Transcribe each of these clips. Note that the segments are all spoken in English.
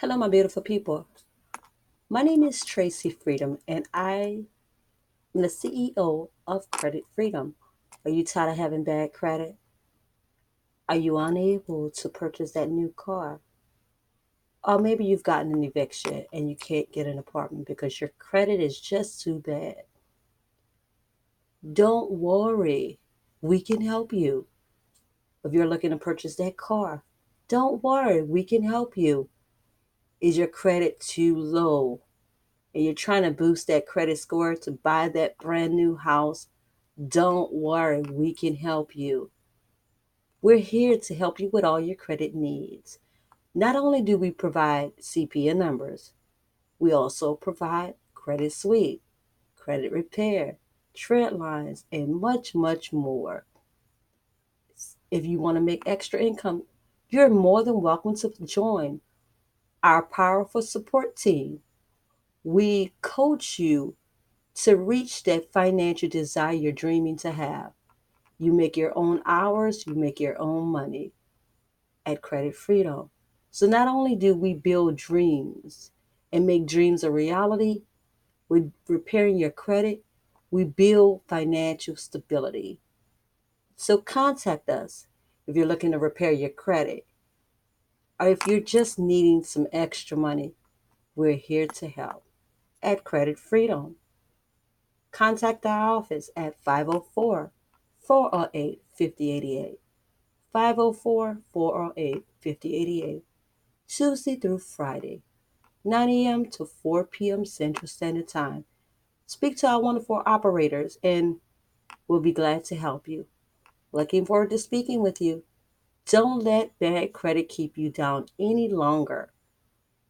Hello, my beautiful people. My name is Tracy Freedom, and I am the CEO of Credit Freedom. Are you tired of having bad credit? Are you unable to purchase that new car? Or maybe you've gotten an eviction and you can't get an apartment because your credit is just too bad. Don't worry, we can help you. If you're looking to purchase that car, don't worry, we can help you. Is your credit too low? And you're trying to boost that credit score to buy that brand new house, don't worry, we can help you. We're here to help you with all your credit needs. Not only do we provide CPN numbers, we also provide credit suite, credit repair, trade lines, and much, much more. If you want to make extra income, you're more than welcome to join our powerful support team. We coach you to reach that financial desire you're dreaming to have. You make your own hours, you make your own money at Credit Freedom. So not only do we build dreams and make dreams a reality, with repairing your credit, we build financial stability. So contact us if you're looking to repair your credit or if you're just needing some extra money. We're here to help at Credit Freedom. Contact our office at 504 408 5088. 504 408 5088. Tuesday through Friday, 9 a.m. to 4 p.m. Central Standard Time. Speak to our wonderful operators and we'll be glad to help you. Looking forward to speaking with you. Don't let bad credit keep you down any longer.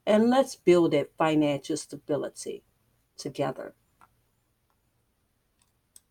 And let's build that financial stability together.